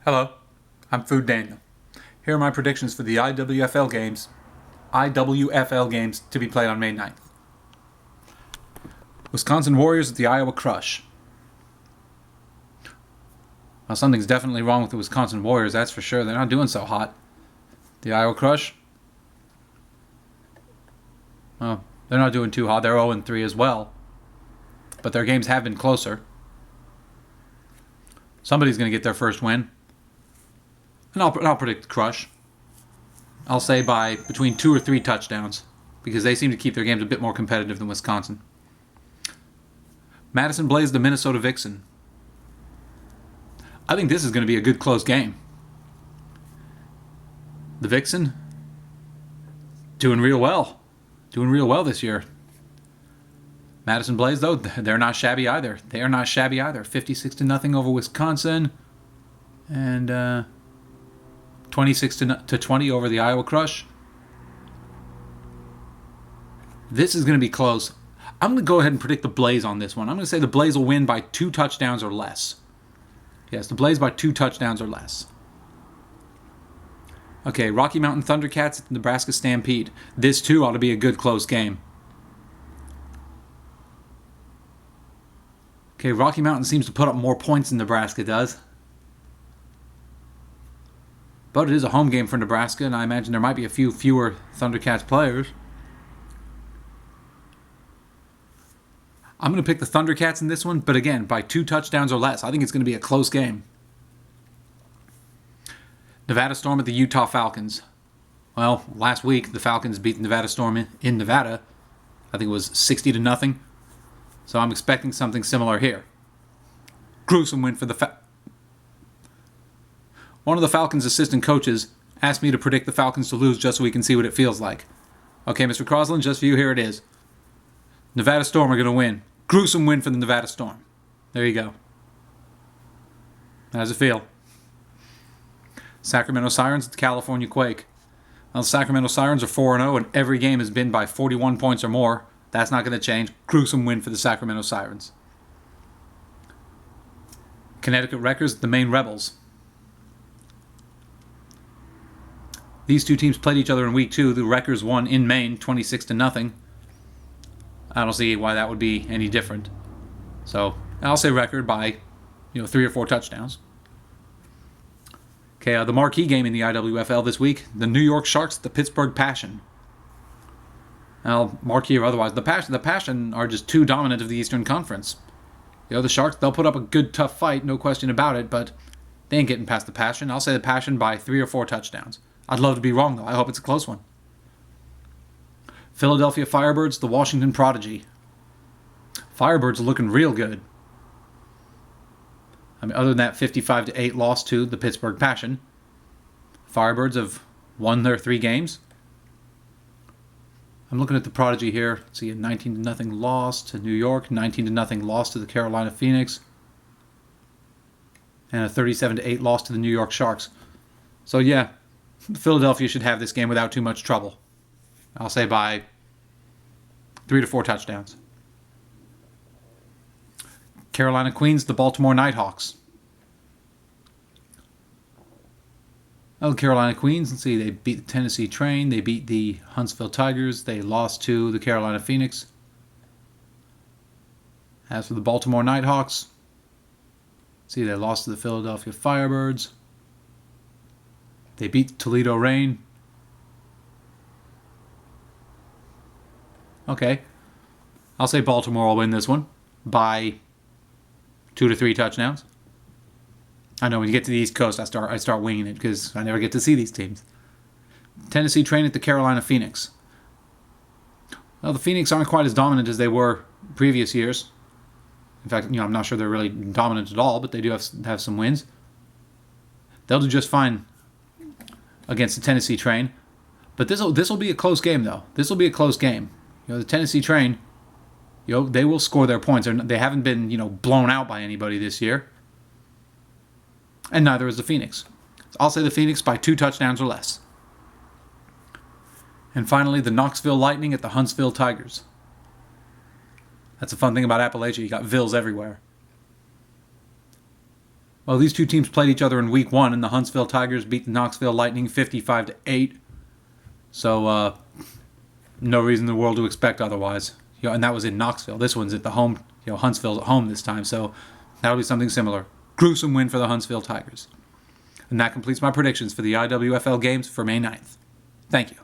Hello, I'm Food Daniel. Here are my predictions for the IWFL games to be played on May 9th. Wisconsin Warriors at the Iowa Crush. Well, something's definitely wrong with the Wisconsin Warriors, that's for sure. They're not doing so hot. The Iowa Crush? Well, they're not doing too hot. They're 0-3 as well. But their games have been closer. Somebody's going to get their first win. And I'll predict the Crush. I'll say by between 2 or 3 touchdowns, because they seem to keep their games a bit more competitive than Wisconsin. Madison Blaze the Minnesota Vixen. I think this is going to be a good close game. The Vixen doing real well. Doing real well this year. Madison Blaze, though, they're not shabby either. 56-0 over Wisconsin. And 26-20 over the Iowa Crush. This is going to be close. I'm going to go ahead and predict the Blaze on this one. I'm going to say the Blaze will win by 2 touchdowns or less. Yes, the Blaze by 2 touchdowns or less. Okay, Rocky Mountain Thundercats at the Nebraska Stampede. This, too, ought to be a good close game. Okay, Rocky Mountain seems to put up more points than Nebraska does. But it is a home game for Nebraska, and I imagine there might be a few fewer Thundercats players. I'm going to pick the Thundercats in this one, but again, by 2 touchdowns or less. I think it's going to be a close game. Nevada Storm at the Utah Falcons. Well, last week, the Falcons beat the Nevada Storm in Nevada. I think it was 60-0. So I'm expecting something similar here. Gruesome win for the One of the Falcons' assistant coaches asked me to predict the Falcons to lose just so we can see what it feels like. Okay, Mr. Crosland, just for you, here it is. Nevada Storm are going to win. Gruesome win for the Nevada Storm. There you go. How does it feel? Sacramento Sirens at the California Quake. Well, the Sacramento Sirens are 4-0, and every game has been by 41 points or more. That's not going to change. Gruesome win for the Sacramento Sirens. Connecticut Wreckers at the Maine Rebels. These two teams played each other in week 2. The Wreckers won in Maine 26-0. I don't see why that would be any different. So I'll say record by 3 or 4 touchdowns. Okay, the marquee game in the IWFL this week, the New York Sharks, the Pittsburgh Passion. Now, marquee or otherwise, the Passion are just too dominant of the Eastern Conference. The Sharks, they'll put up a good, tough fight, no question about it, but they ain't getting past the Passion. I'll say the Passion by 3 or 4 touchdowns. I'd love to be wrong, though. I hope it's a close one. Philadelphia Firebirds, the Washington Prodigy. Firebirds are looking real good. I mean, other than that 55-8 loss to the Pittsburgh Passion, Firebirds have won their 3 games. I'm looking at the Prodigy here. Let's see, a 19-0 loss to New York, 19-0 loss to the Carolina Phoenix, and a 37-8 loss to the New York Sharks. So yeah, Philadelphia should have this game without too much trouble. I'll say by 3 to 4 touchdowns. Carolina Queens, the Baltimore Nighthawks. Oh, the Carolina Queens, let's see, they beat the Tennessee Train, they beat the Huntsville Tigers, they lost to the Carolina Phoenix. As for the Baltimore Nighthawks, see, they lost to the Philadelphia Firebirds. They beat Toledo Rain. Okay. I'll say Baltimore will win this one by 2 to 3 touchdowns. I know when you get to the East Coast, I start winging it because I never get to see these teams. Tennessee Train at the Carolina Phoenix. Well, the Phoenix aren't quite as dominant as they were previous years. In fact, I'm not sure they're really dominant at all, but they do have some wins. They'll do just fine against the Tennessee Train. But this will be a close game, though. This will be a close game. The Tennessee Train, they will score their points. They haven't been, blown out by anybody this year. And neither is the Phoenix. I'll say the Phoenix by 2 touchdowns or less. And finally, the Knoxville Lightning at the Huntsville Tigers. That's a fun thing about Appalachia. You got Vills everywhere. Well, these two teams played each other in Week 1, and the Huntsville Tigers beat the Knoxville Lightning 55-8. So, no reason in the world to expect otherwise. And that was in Knoxville. This one's at the home. Huntsville's at home this time, so that'll be something similar. Gruesome win for the Huntsville Tigers. And that completes my predictions for the IWFL games for May 9th. Thank you.